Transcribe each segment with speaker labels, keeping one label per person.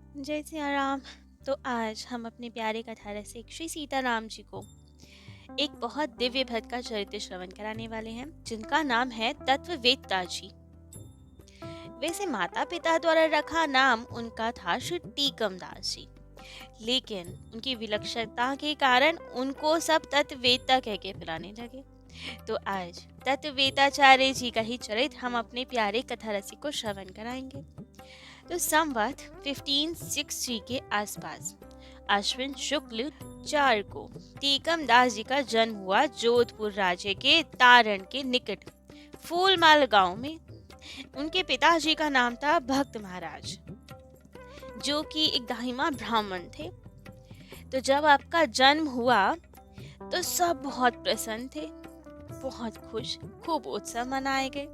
Speaker 1: जय सिया राम। तो आज हम अपने प्यारे कथारसिक श्री सीताराम जी को एक बहुत दिव्य भक्त का चरित्र श्रवण कराने वाले हैं, जिनका नाम है तत्ववेत्ता जी। वैसे माता पिता द्वारा रखा नाम उनका था श्री टीकम दास जी, लेकिन उनकी विलक्षणता के कारण उनको सब तत्ववेत्ता कह के बुलाने लगे। तो आज तत्ववेताचार्य जी का ही चरित्र हम अपने प्यारे कथारसिक को श्रवण कराएंगे। तो संवत 1563 के आसपास अश्विन शुक्ल 4 को टीकम दास जी का जन्म हुआ जोधपुर राज्य के तारण के निकट फूलमाल गांव में। उनके पिताजी का नाम था भक्त महाराज, जो कि एक दाहिमा ब्राह्मण थे। तो जब आपका जन्म हुआ तो सब बहुत प्रसन्न थे, बहुत खुश, खूब उत्सव मनाए गए।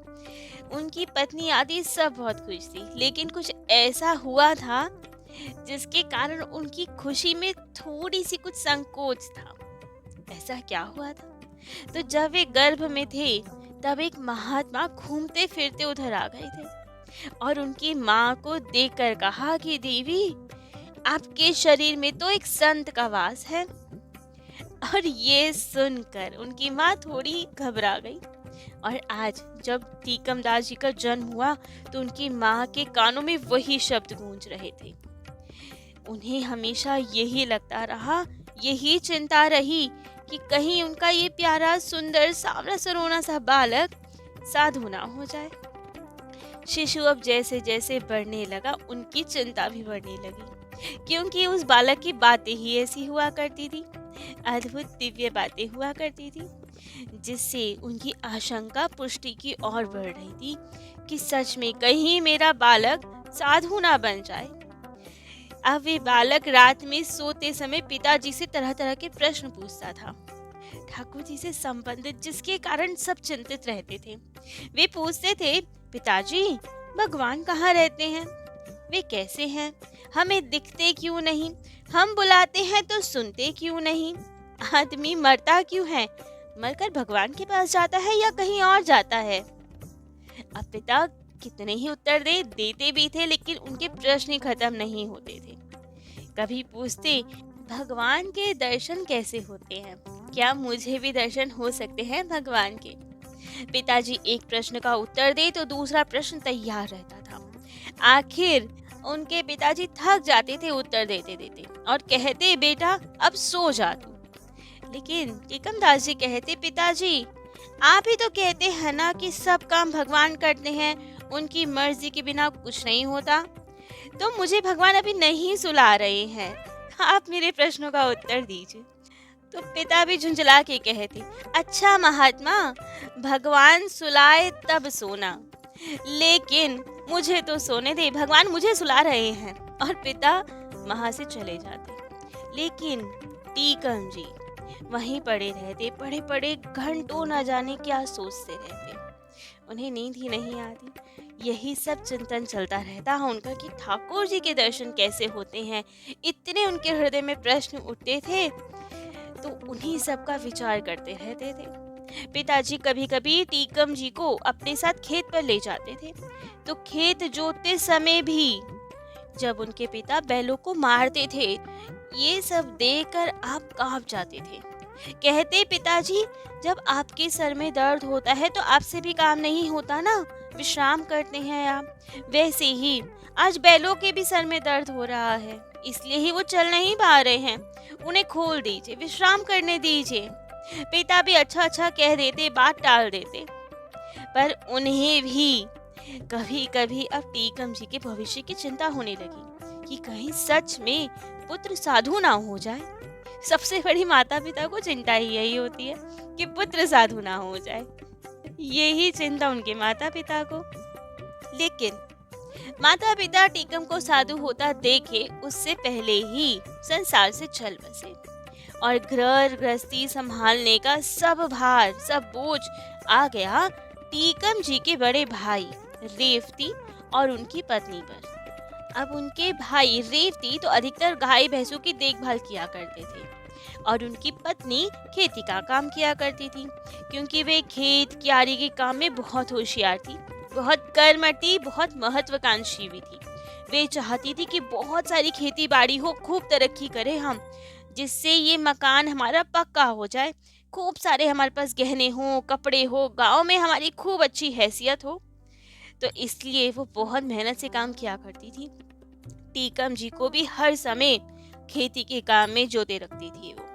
Speaker 1: उनकी पत्नी आदि सब बहुत खुश थी, लेकिन कुछ ऐसा हुआ था जिसके कारण उनकी खुशी में थोड़ी सी कुछ संकोच था। ऐसा क्या हुआ था? तो जब वे गर्भ में थे तब एक महात्मा घूमते फिरते उधर आ गए थे और उनकी माँ को देखकर कहा कि देवी, आपके शरीर में तो एक संत का वास है। और ये सुनकर उनकी माँ थोड़ी घबरा गई। और आज जब टीकम दास जी का जन्म हुआ तो उनकी माँ के कानों में वही शब्द गूंज रहे थे। उन्हें हमेशा यही लगता रहा, यही चिंता रही कि कहीं उनका ये प्यारा सुंदर सांवला सरोना सा बालक साधु ना हो जाए। शिशु अब जैसे जैसे बढ़ने लगा, उनकी चिंता भी बढ़ने लगी, क्योंकि उस बालक की बातें ही ऐसी हुआ करती थी, अद्भुत दिव्य बातें हुआ करती थी, जिससे उनकी आशंका पुष्टि की ओर बढ़ रही थी कि सच में कहीं मेरा बालक साधु ना बन जाए। अब वे बालक रात में सोते समय पिताजी से तरह तरह के प्रश्न पूछता था, ठाकुर जी से संबंधित, जिसके कारण सब चिंतित रहते थे। वे पूछते थे, पिताजी भगवान कहाँ रहते हैं? वे कैसे हैं? हमें दिखते क्यों नहीं? हम बुलाते हैं तो सुनते क्यों नहीं? आदमी मरता क्यों है? मरकर भगवान के पास जाता है या कहीं और जाता है? अब पिता कितने ही उत्तर देते भी थे, लेकिन उनके प्रश्न खत्म नहीं होते थे। कभी पूछते, भगवान के दर्शन कैसे होते हैं? क्या मुझे भी दर्शन हो सकते हैं भगवान के? पिताजी एक प्रश्न का उत्तर दे तो दूसरा प्रश्न तैयार रहता था। आखिर उनके पिताजी थक जाते थे उत्तर देते देते और कहते, बेटा अब सो जा तू। लेकिन टीकम दास जी कहते, पिताजी आप ही तो कहते हैं ना कि सब काम भगवान करते हैं, उनकी मर्जी के बिना कुछ नहीं होता। तो मुझे भगवान अभी नहीं सुला रहे हैं, आप मेरे प्रश्नों का उत्तर दीजिए। तो पिता भी झुंझला के कहते, अच्छा महात्मा, भगवान सुलाए तब सोना, लेकिन मुझे तो सोने दे, भगवान मुझे सुला रहे हैं। और पिता वहां से चले जाते। लेकिन टीकम जी वहीं पड़े रहते, पड़े पड़े घंटों न जाने क्या सोचते रहते। उन्हें नींद ही नहीं आती। यही सब चिंतन चलता रहता है उनका कि ठाकुर जी के दर्शन कैसे होते हैं। इतने उनके हृदय में प्रश्न उठते थे, तो उन्हीं सब का विचार करते रहते थे। पिताजी कभी कभी टीकम जी को अपने साथ खेत पर ले जाते थे। तो खेत जोतते समय भी जब उनके पिता बैलों को मारते थे, ये सब देखकर आप कांप जाते थे। कहते, पिताजी जब आपके सर में दर्द होता है तो आपसे भी काम नहीं होता ना, विश्राम करते हैं आप। वैसे ही आज बैलों के भी सर में दर्द हो रहा है, इसलिए ही वो चल नहीं पा रहे हैं। उन्हें खोल दीजिए, विश्राम करने दीजिए। पिता भी अच्छा अच्छा कह देते, बात टाल देते। पर उन्हें भी कभी कभी अब टीकम जी के भविष्य की चिंता होने लगी कि कहीं सच में पुत्र साधु ना हो जाए। सबसे बड़ी माता पिता को चिंता ही यही होती है कि पुत्र साधु ना हो जाए। यही चिंता उनके माता पिता को। लेकिन माता पिता टीकम को साधु होता देखे उससे पहले ही संसार से चल बसे और गृह गृहस्थी संभालने का सब भार, सब बोझ आ गया टीकम जी के बड़े भाई रेवती और उनकी पत्नी पर। अब उनके भाई रेवती तो अधिकतर गाय भैंसों की देखभाल किया करते थे और उनकी पत्नी खेती का काम किया करती थी, क्योंकि वे खेत क्यारी के काम में बहुत होशियार थी, बहुत कर्मठी, बहुत महत्वाकांक्षी भी थी। वे चाहती थी कि बहुत सारी खेती बाड़ी हो, खूब तरक्की करें हम, जिससे ये मकान हमारा पक्का हो जाए, खूब सारे हमारे पास गहने हो, कपड़े हो, गांव में हमारी खूब अच्छी हैसियत हो। तो इसलिए वो बहुत मेहनत से काम किया करती थी। टीकम जी को भी हर समय खेती के काम में जोते रखती थी वो।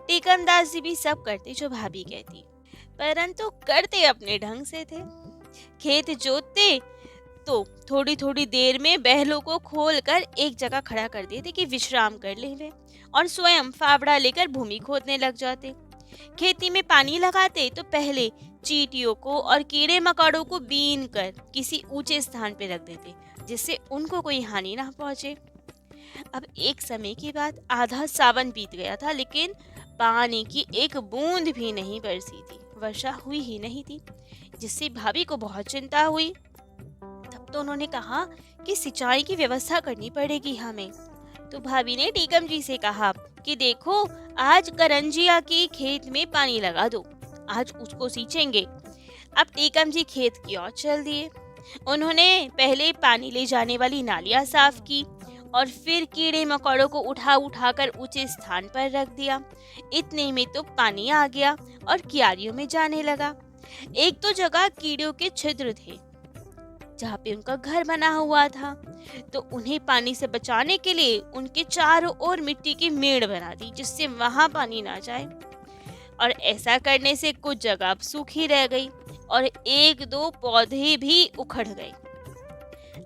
Speaker 1: टीकम दास जी भी सब करते जो भाभी कहती, परंतु करते अपने ढंग से थे। खेत जोतते तो थोड़ी थोड़ी देर में बैलों को खोल कर एक जगह खड़ा कर देते कि विश्राम कर ले वे, और स्वयं फावड़ा लेकर भूमि खोदने लग जाते। खेती में पानी लगाते तो पहले चींटियों को और कीड़े मकोड़ों को बीन कर किसी ऊंचे स्थान पर रख देते, जिससे उनको कोई हानि ना पहुंचे। अब एक समय की बात, आधा सावन बीत गया था, लेकिन पानी की एक बूंद भी नहीं बरसी थी, वर्षा हुई ही नहीं थी, जिससे भाभी को बहुत चिंता हुई। तब तो उन्होंने कहा कि सिंचाई की व्यवस्था करनी पड़ेगी हमें। तो भाभी ने टीकम जी से कहा कि देखो, आज करंजिया के खेत में पानी लगा दो, आज उसको सींचेंगे। अब टीकम जी खेत की ओर चल दिए। उन्होंने पहले पानी ले जाने वाली नालियां साफ की और फिर कीड़े मकोड़ों को उठा उठा कर ऊंचे स्थान पर रख दिया। इतने में तो पानी आ गया और क्यारियों में जाने लगा। एक तो जगह कीड़ों के छिद्र थे जहाँ पे उनका घर बना हुआ था, तो उन्हें पानी से बचाने के लिए उनके चारों ओर मिट्टी की मेड़ बना दी, जिससे वहां पानी ना जाए। और ऐसा करने से कुछ जगह अब सूखी रह गई और एक दो पौधे भी उखड़ गए।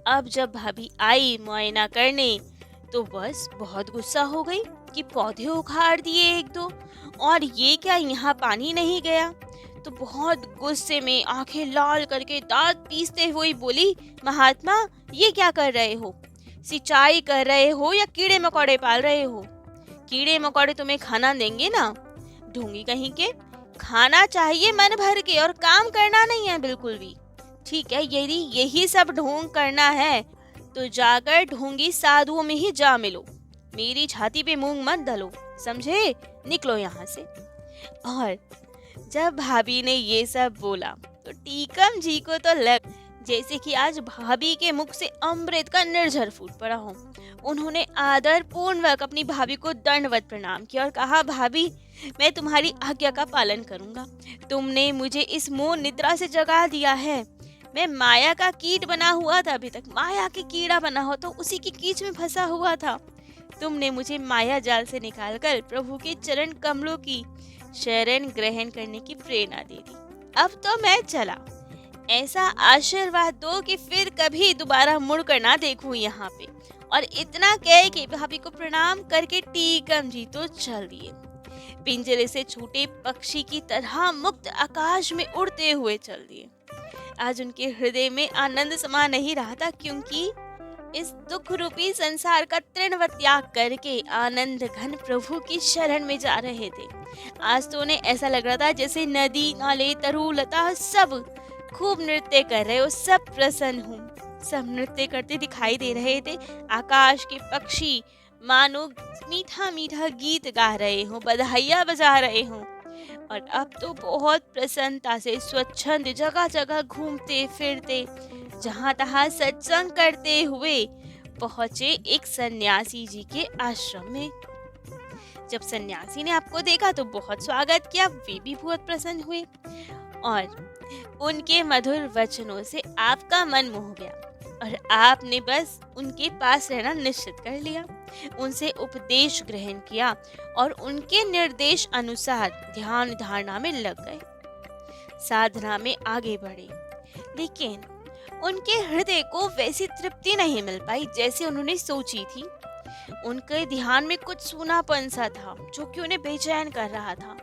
Speaker 1: अब जब भाभी आई मुआयना करने तो बस बहुत गुस्सा हो गई कि पौधे उखाड़ दिए एक दो, और ये क्या, यहाँ पानी नहीं गया। तो बहुत गुस्से में आंखें लाल करके दांत पीसते हुए बोली, महात्मा ये क्या कर रहे हो? सिंचाई कर रहे हो या कीड़े मकोड़े पाल रहे हो? कीड़े मकोड़े तुम्हें खाना देंगे ना, ढोंगी कहीं के। खाना चाहिए मन भर के और काम करना नहीं है बिल्कुल भी। ठीक है, यदि यही सब ढोंग करना है तो जाकर ढोंगी साधुओं में ही जा मिलो, मेरी छाती पे मूंग मत दलो, समझे? निकलो यहाँ से। और जब भाभी ने ये सब बोला तो टीकम जी को तो लग जैसे कि आज भाभी के मुख से अमृत का निर्झर फूट पड़ा हो। उन्होंने आदर पूर्वक अपनी भाभी को दंडवत प्रणाम किया और कहा, भाभी मैं तुम्हारी आज्ञा का पालन करूंगा। तुमने मुझे इस मोह निद्रा से जगा दिया है। मैं माया का कीट बना हुआ था, अभी तक माया के कीड़ा बना हो तो उसी की कीच में फंसा हुआ था। तुमने मुझे माया जाल से निकालकर प्रभु के चरण कमलों की शरण ग्रहण करने की प्रेरणा दे दी। अब तो मैं चला। ऐसा आशीर्वाद दो कि फिर कभी दोबारा मुड़कर ना देखूं यहाँ पे। और इतना कह के भाभी को प्रणाम करके टीकम जी तो चल दिए। पिंजरे से छूटे पक्षी की तरह मुक्त आकाश में उड़ते हुए चल दिए। आज उनके हृदय में आनंद समा नहीं रहा था, क्योंकि इस दुख रूपी संसार का तृण त्याग करके आनंद घन प्रभु की शरण में जा रहे थे। आज तो उन्हें ऐसा लग रहा था जैसे नदी, नाले, तरु, लता सब खूब नृत्य कर रहे हो, सब प्रसन्न हूँ, सब नृत्य करते दिखाई दे रहे थे। आकाश के पक्षी मानो मीठा मीठा गीत गा रहे हो, बधाइयाँ बजा रहे हो। और अब तो बहुत प्रसन्नता से स्वच्छंद जगह जगह घूमते फिरते जहाँ तहाँ सत्संग करते हुए पहुँचे एक सन्यासी जी के आश्रम में। जब सन्यासी ने आपको देखा तो बहुत स्वागत किया, वे भी बहुत प्रसन्न हुए और उनके मधुर वचनों से आपका मन मोह गया और आपने बस उनके पास रहना निश्चित कर लिया। उनसे उपदेश ग्रहण किया और उनके निर्देश अनुसार ध्यान धारणा में लग गए, साधना में आगे बढ़े। लेकिन उनके हृदय को वैसी तृप्ति नहीं मिल पाई जैसे उन्होंने सोची थी। उनके ध्यान में कुछ सूनापन सा था जो कि उन्हें बेचैन कर रहा था।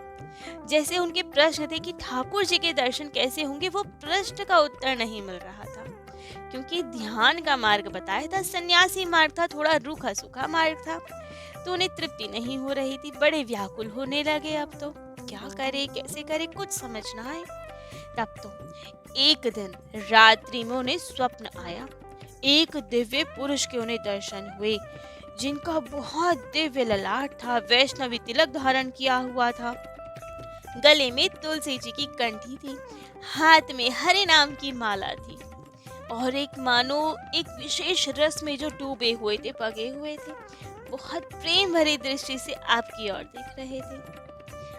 Speaker 1: जैसे उनके प्रश्न थे कि ठाकुर जी के दर्शन कैसे होंगे, वो प्रश्न का उत्तर नहीं मिल रहा था, क्योंकि ध्यान का मार्ग बताया था, सन्यासी मार्ग था, थोड़ा रूखा सूखा मार्ग था, तो उन्हें तृप्ति नहीं हो रही थी। बड़े व्याकुल होने लगे। अब तो क्या करे, कैसे करे, कुछ समझ ना आए। तब तो एक दिन रात्रि में उन्हें स्वप्न आया। एक दिव्य पुरुष के उन्हें दर्शन हुए, जिनका बहुत दिव्य ललाट था, वैष्णवी तिलक धारण किया हुआ था, गले में तुलसी जी की कंठी थी, हाथ में हरे नाम की माला थी और एक मानो एक विशेष रस में जो डूबे हुए थे, पगे हुए थे, बहुत प्रेम भरी दृष्टि से आपकी ओर देख रहे थे।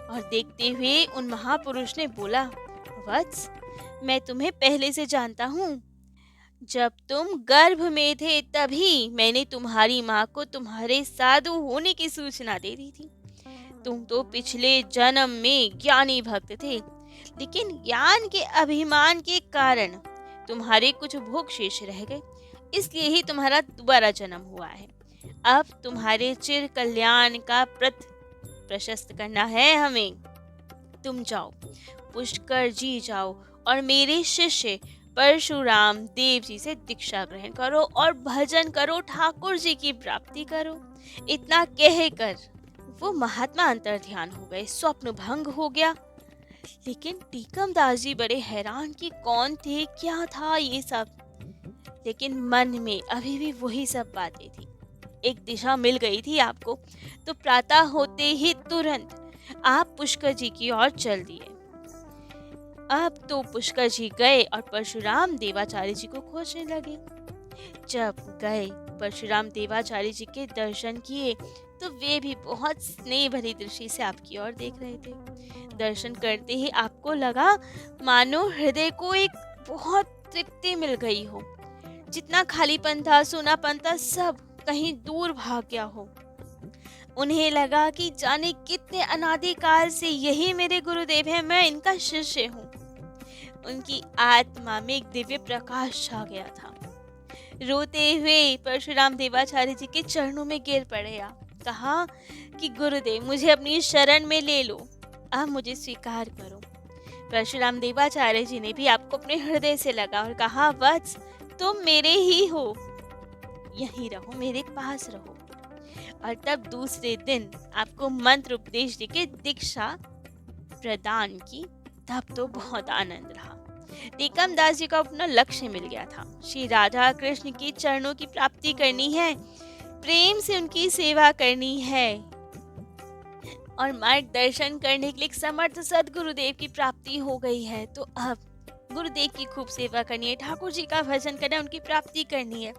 Speaker 1: और देखते हुए उन महापुरुष ने बोला, वत्स, मैं तुम्हें पहले से जानता हूँ। जब तुम गर्भ में थे तभी मैंने तुम्हारी माँ को तुम्हारे साधु होने की सूचना दे दी थी। तुम तो पिछले जन्म में ज्ञानी भक्त थे, लेकिन ज्ञान के अभिमान के कारण तुम्हारे कुछ भोग शेष रह गए, इसलिए ही तुम्हारा दोबारा जन्म हुआ है। अब तुम्हारे चिर कल्याण का पथ प्रशस्त करना है हमें। तुम जाओ, पुष्कर जी जाओ और मेरे शिष्य परशुराम देव जी से दीक्षा ग्रहण करो और भजन करो, ठाकुर जी की प्राप्ति करो। इतना कहकर वो महात्मा अंतर ध्यान हो गए, स्वप्न भंग हो गया। लेकिन टीकम दास जी बड़े हैरान कि कौन थे, क्या था ये सब, लेकिन मन में अभी भी वही सब बातें थी। एक दिशा मिल गई थी आपको, तो प्रातः होते ही तुरंत आप पुष्कर जी की ओर चल दिए। अब तो पुष्कर जी गए और परशुराम देवाचार्य जी को खोजने लगे। जब गए, परशुराम देवाचार्य जी के दर्शन किए तो वे भी बहुत स्नेह भरी दृष्टि से आपकी ओर देख रहे थे। दर्शन करते ही आपको लगा मानो हृदय को एक बहुत तृप्ति मिल गई हो। जितना खालीपन था, सूनापन था, सब कहीं दूर भाग गया हो। उन्हें लगा कि जाने कितने अनादिकाल से यही मेरे गुरुदेव हैं, मैं इनका शिष्य हूँ। उनकी आत्मा में एक दिव्य प्रकाश छा गया था। रोते हुए परशुराम देवाचार्य जी के चरणों में गिर पड़े। कहा कि गुरुदेव, मुझे अपनी शरण में ले लो, अब मुझे स्वीकार करो। परशुराम देवाचार्य जी ने भी आपको अपने हृदय से लगा और कहा, वत्स, तुम मेरे ही हो, यहीं रहो, मेरे पास रहो। और तब दूसरे दिन आपको मंत्र उपदेश देके दीक्षा प्रदान की। तब तो बहुत आनंद रहा। टीकम दास जी को अपना लक्ष्य मिल गया था। श्री राधा कृष्ण के चरणों की प्राप्ति करनी है, प्रेम से उनकी सेवा करनी है और मार्गदर्शन करने के लिए समर्थ सदगुरुदेव की प्राप्ति हो गई है। तो अब गुरुदेव की खूब सेवा करनी है, ठाकुर जी का भजन करना है, उनकी प्राप्ति करनी है।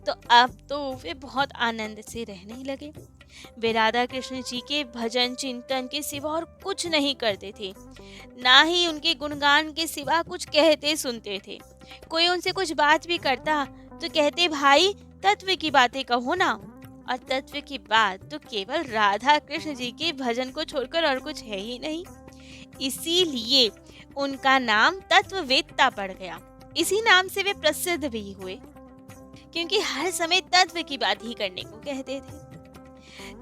Speaker 1: तो अब तो वे बहुत आनंद से रहने लगे। वे राधा कृष्ण जी के भजन चिंतन के सिवा और कुछ नहीं करते थे, ना ही उनके गुणगान के सिवा कुछ कहते सुनते थे। कोई उनसे कुछ बात भी करता तो कहते, भाई तत्व की बातें कहो ना। और तत्व की बात तो केवल राधा कृष्ण जी के भजन को छोड़कर और कुछ है ही नहीं। इसीलिए उनका नाम तत्ववेत्ता पड़ गया। इसी नाम से वे प्रसिद्ध भी हुए, क्योंकि हर समय तत्व की बात ही करने को कहते थे।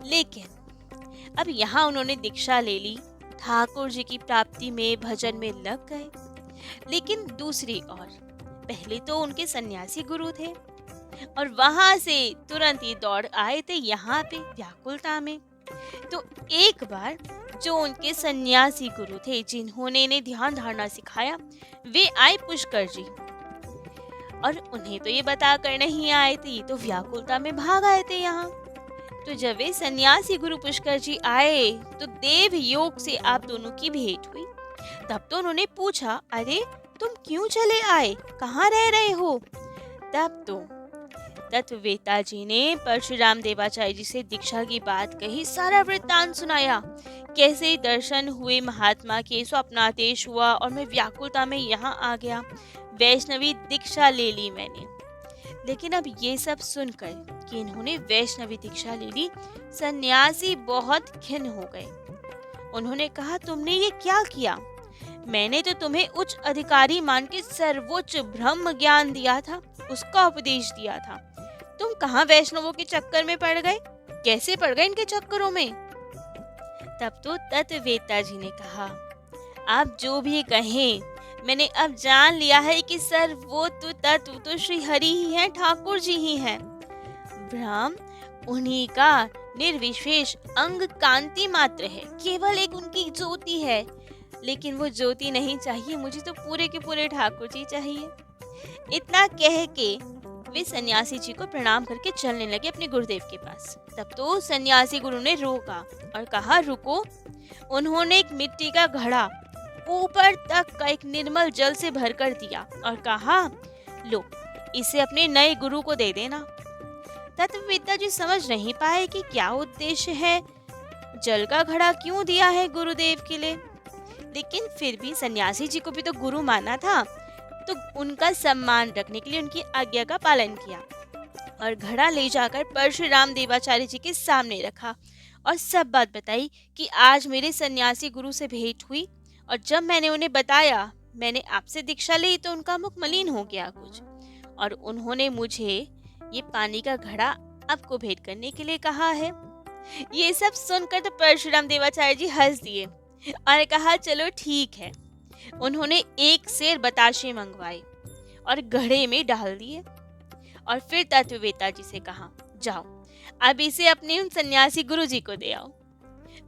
Speaker 1: लेकिन अब यहाँ उन्होंने दीक्षा ले ली, ठाकुर जी की प्राप्ति में भजन में लग गए। लेकिन दूसरी ओर पहले तो उनके सन्यासी गुरु थे और वहां से तुरंत ही दौड़ आए थे यहाँ पे व्याकुलता में। तो एक बार जो उनके सन्यासी गुरु थे, जिन्होंने इन्हें ध्यान धारणा सिखाया, वे आए पुष्कर जी और उन्हें तो ये बताकर नहीं आए थे, तो व्याकुलता में भाग आए थे यहाँ। तो जब वे सन्यासी गुरु पुष्कर जी आए तो देव योग से आप दोनों की भेंट हुई। तब तो उन्होंने पूछा, अरे तुम क्यों चले आए, कहाँ रह रहे हो? तब तो तत्ववेत्ता जी ने परशुराम देवाचार्य जी से दीक्षा की बात कही, सारा वृत्तांत सुनाया, कैसे दर्शन हुए महात्मा के, स्वप्नादेश हुआ और मैं व्याकुलता में यहाँ आ गया, वैष्णवी दीक्षा ले ली मैंने। लेकिन अब ये सब सुनकर कि इन्होंने वैष्णवी दीक्षा ले ली, सन्यासी बहुत खिन्न हो गए। उन्होंने कहा, तुमने ये क्या किया? मैंने तो तुम्हें उच्च अधिकारी मान के सर्वोच्च ब्रह्म ज्ञान दिया था, उसका उपदेश दिया था। तुम कहाँ वैष्णवों के चक्कर में पड़ गए? कैसे पड़ गए इनके चक्करों में? तब तो तत्ववेत्ता जी ने कहा, आप जो भी कहें, मैंने अब जान लिया है कि सर्वोच्च तत्व तो श्री हरि ही है, ठाकुर जी ही हैं। ब्रह्म उन्हीं का निर्विशेष अंग कांति मात्र है, केवल एक उनकी ज्योति है। लेकिन वो ज्योति नहीं चाहिए, मुझे तो पूरे के पूरे ठाकुर जी चाहिए। इतना कह के वे सन्यासी जी को प्रणाम करके चलने लगे अपने गुरुदेव के पास। तब तो सन्यासी गुरु ने रोका और कहा, रुको। उन्होंने एक मिट्टी का घड़ा ऊपर तक का एक निर्मल जल से भरकर दिया और कहा, लो इसे अपने नए गुरु को दे देना। तत्ववेत्ता जी समझ नहीं पाए कि क्या उद्देश्य है, जल का घड़ा क्यों दिया है गुरुदेव के लिए। लेकिन फिर भी सन्यासी जी को भी तो गुरु माना था, तो उनका सम्मान रखने के लिए उनकी आज्ञा का पालन किया और घड़ा ले जाकर परशुराम देवाचार्य जी के सामने रखा और सब बात बताई कि आज मेरे सन्यासी गुरु से भेंट हुई और जब मैंने उन्हें बताया मैंने आपसे दीक्षा ली तो उनका मुख मलिन हो गया कुछ, और उन्होंने मुझे ये पानी का घड़ा आपको भेंट करने के लिए कहा है। ये सब सुनकर तो परशुराम देवाचार्य जी हंस दिए और कहा चलो ठीक है। उन्होंने एक सेर बताशे मंगवाए और घड़े में डाल दिए और फिर तत्ववेत्ता जी से कहा जाओ अब इसे अपने उन सन्यासी गुरु जी को दे आओ।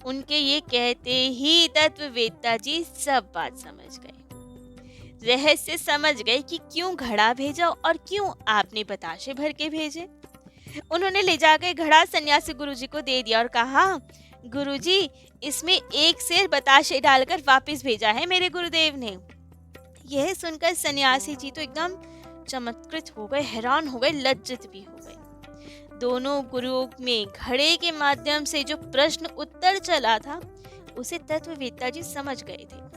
Speaker 1: उनके ये कहते ही तत्ववेत्ता जी सब बात समझ गए, रहस्य समझ गए कि क्यों घड़ा भेजा और क्यों आपने बताशे भर के भेजे। उन्होंने ले जाकर घड़ा सन्यासी गुरुजी को दे दिया और कहा गुरुजी इसमें एक सेर बताशे डालकर वापस भेजा है मेरे गुरुदेव ने। यह सुनकर सन्यासी जी तो एकदम चमत्कृत हो गए, हैरान हो गए, लज्जित भी हो गए। दोनों गुरुओं में घड़े के माध्यम से जो प्रश्न उत्तर चला था उसे तत्ववेत्ता जी समझ गए थे।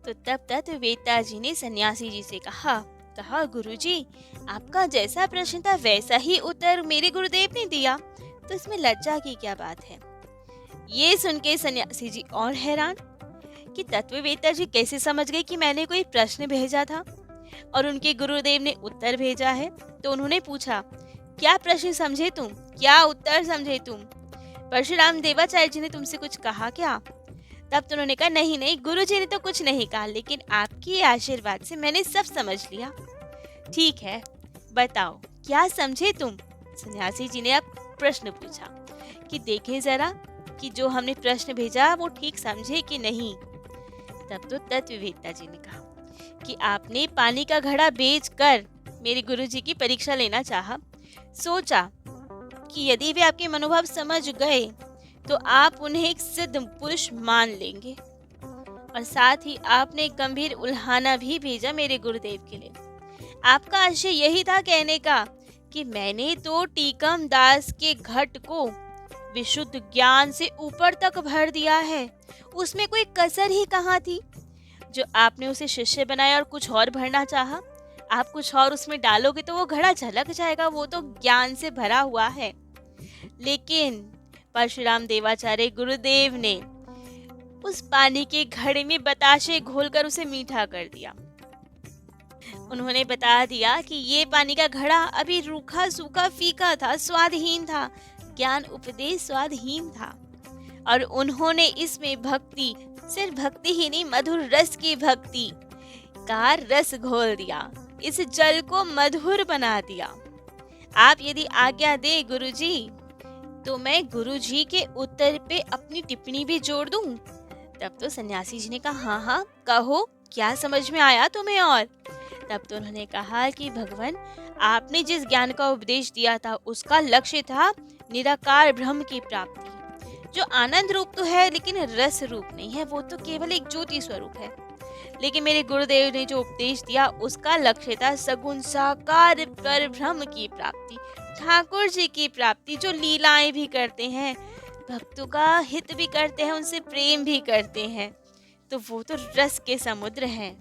Speaker 1: तो तब तत्ववेत्ता जी ने सन्यासी जी से कहा गुरुजी आपका जैसा प्रश्न था वैसा ही उत्तर मेरे गुरुदेव ने दिया, तो इसमें लज्जा की क्या बात है। ये सुन के सन्यासी जी और हैरान कि तत्ववेत्ता जी कैसे समझ गए कि मैंने कोई प्रश्न भेजा था और उनके गुरुदेव ने उत्तर भेजा है। तो उन्होंने पूछा क्या प्रश्न समझे तुम, क्या उत्तर समझे तुम, परशुराम देवाचार्य जी ने तुमसे कुछ कहा क्या। तब तो उन्होंने कहा नहीं नहीं गुरुजी ने तो कुछ नहीं कहा, लेकिन आपके आशीर्वाद से मैंने सब समझ लिया। ठीक है बताओ क्या समझे तुम। सन्यासी जी ने अब प्रश्न पूछा कि देखें जरा कि जो हमने प्रश्न भेजा वो ठीक समझे कि नहीं। तब तो तत्ववेत्ता जी ने कहा कि आपने पानी का घड़ा बेचकर मेरे गुरुजी की परीक्षा लेना चाहा, सोचा कि यदि वे आपके मनोभाव समझ गए तो आप उन्हें एक सिद्ध पुरुष मान लेंगे, और साथ ही आपने एक गंभीर उल्हाना भी भेजा मेरे गुरुदेव के लिए। आपका आशय यही था कहने का कि मैंने तो टीकम दास के घट को विशुद्ध ज्ञान से ऊपर तक भर दिया है, उसमें कोई कसर ही कहाँ थी। जो आपने उसे शिष्य बनाया और कुछ और भरना चाहा, आप कुछ और उसमें डालोगे तो वो घड़ा झलक जाएगा, वो तो ज्ञान से भरा हुआ है। लेकिन परशुराम देवाचार्य गुरुदेव ने उस पानी के घड़े में बताशे घोलकर उसे मीठा कर दिया। उन्होंने बता दिया कि ये पानी का घड़ा अभी रूखा सूखा फीका था, स्वादहीन था, ज्ञान उपदेश स्वादहीन था, और उन्होंने इसमें भक्ति, सिर्फ भक्ति ही नहीं मधुर रस की भक्ति का रस घोल दिया, इस जल को मधुर बना दिया। आप यदि आज्ञा दे गुरुजी तो मैं गुरुजी के उत्तर पे अपनी टिप्पणी भी जोड़ दूं। तब तो सन्यासी जी ने कहा हाँ कहो क्या समझ में आया तुम्हें। और तब तो उन्होंने कहा कि भगवान आपने जिस ज्ञान का उपदेश दिया था उसका लक्ष्य था निराकार ब्रह्म की प्राप्ति, जो आनंद रूप तो है लेकिन रस रूप नहीं है, वो तो केवल एक ज्योति स्वरूप है। लेकिन मेरे गुरुदेव ने जो उपदेश दिया उसका लक्ष्य था सगुण साकार पर ब्रह्म की प्राप्ति, ठाकुर जी की प्राप्ति, जो लीलाएं भी करते हैं, भक्तों का हित भी करते हैं, उनसे प्रेम भी करते हैं, तो वो तो रस के समुद्र हैं।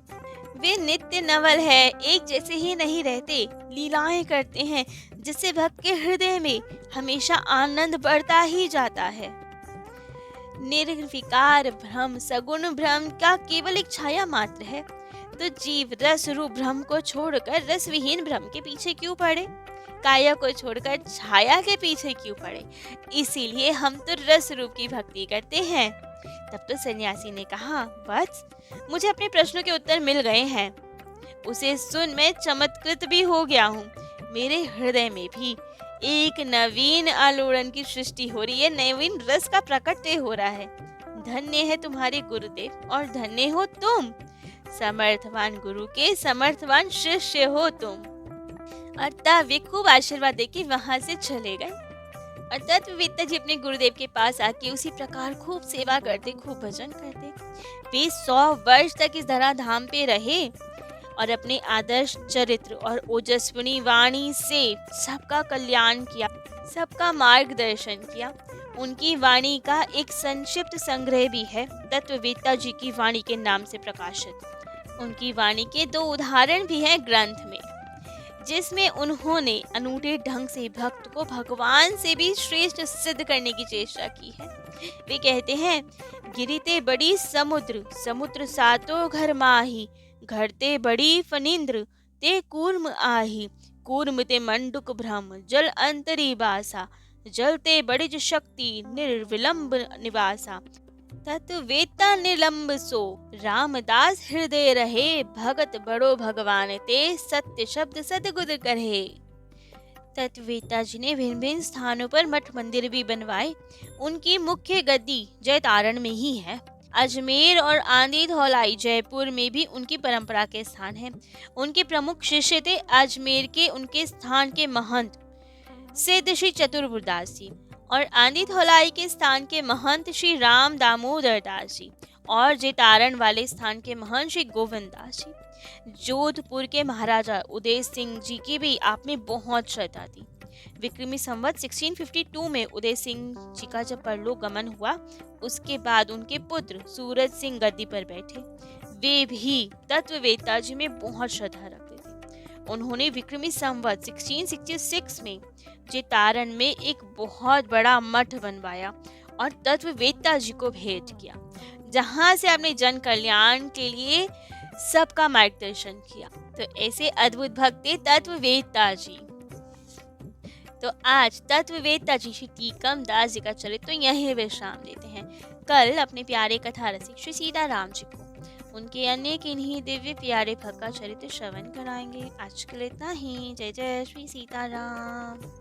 Speaker 1: वे नित्य नवल है, एक जैसे ही नहीं रहते, लीलाएं करते हैं जिससे भक्त के हृदय में हमेशा आनंद बढ़ता ही जाता है। निर्विकार ब्रह्म सगुण ब्रह्म का केवल एक छाया मात्र है, तो जीव रस रूप ब्रह्म को छोड़कर रस विहीन ब्रह्म के पीछे क्यों पड़े, काया को छोड़कर छाया के पीछे क्यों पड़े। इसीलिए हम तो रस रूप की भक्ति करते हैं। तब तो सन्यासी ने कहा बस मुझे अपने प्रश्नों के उत्तर मिल गए हैं। उसे सुन मैं चमत्कृत भी हो गया हूँ। मेरे हृदय में भी एक नवीन आलोड़न की सृष्टि हो रही है, नवीन रस का प्रकट हो रहा है। धन्य है तुम्हारे गुरुदेव और धन्य हो तुम, समर्थवान गुरु के समर्थवान शिष्य हो तुम। और तब वे खूब आशीर्वाद देके वहां से चले गए। और तत्ववेत्ता जी अपने गुरुदेव के पास आके उसी प्रकार खूब सेवा करते, खूब भजन करते। वे 100 वर्ष तक इस धरा धाम पे रहे और अपने आदर्श चरित्र और ओजस्विनी वाणी से सबका कल्याण किया, सबका मार्गदर्शन किया। उनकी वाणी का एक संक्षिप्त संग्रह भी है, तत्ववेत्ता जी की वाणी के नाम से प्रकाशित। उनकी वाणी के 2 उदाहरण भी हैं ग्रंथ में, जिसमें उन्होंने अनूठे ढंग से भक्त को भगवान से भी श्रेष्ठ सिद्ध करने की चेष्टा की है। वे कहते हैं, गिरिते बड़ी समुद्र, समुद्र सातो घर माही, घरते बड़ी फनिंद्र, ते कूर्म आही, कूर्म ते मंडुक भ्रम, जल अंतरी बासा, जलते बड़िज शक्ति, निर्विलंब निवासा, तत्वेता निलंब सो, रामदास हृदय रहे, भगत बड़ो भगवान ते, सत्य शब्द सदगुद करहे। तत्वेता जी ने भिन्न भिन्न स्थानों पर मठ मंदिर भी बनवाए। उनकी मुख्य गद्दी जयतारण में ही है। अजमेर और आंधी धौलाई जयपुर में भी उनकी परंपरा के स्थान हैं। उनके प्रमुख शिष्य थे अजमेर के उनके स्थान के महंत सिद्ध श्री चतुर्बुदास जी, और आंधी धौलाई के स्थान के महंत श्री राम दामोदर दास जी, और जयतारण वाले स्थान के महंत श्री गोविंद दास जी। जोधपुर के महाराजा उदय सिंह जी की भी आप में बहुत श्रद्धा थी। विक्रमी संवत 1652 में उदय सिंह जी का जब परलोक गमन हुआ, उसके बाद उनके पुत्र सूरज सिंह गद्दी पर बैठे। वे भी तत्ववेत्ता जी में बहुत श्रद्धा रखते थे। उन्होंने विक्रमी संवत 1666 में जयतारण में एक बहुत बड़ा मठ बनवाया और तत्ववेत्ता जी को भेंट किया, जहां से आपने जन कल्याण के लिए सबका मार्गदर्शन किया। तो ऐसे अद्भुत भक्त थे तत्ववेत्ता जी। तो आज तत्ववेत्ता जी श्री टीकम दास जी का चरित्र तो यही विश्राम देते हैं। कल अपने प्यारे कथा रसिक श्री सीताराम जी को उनके अन्य किन्हीं दिव्य प्यारे भक्त का चरित्र श्रवण कराएंगे। आज के लिए इतना ही। जय जय श्री सीताराम।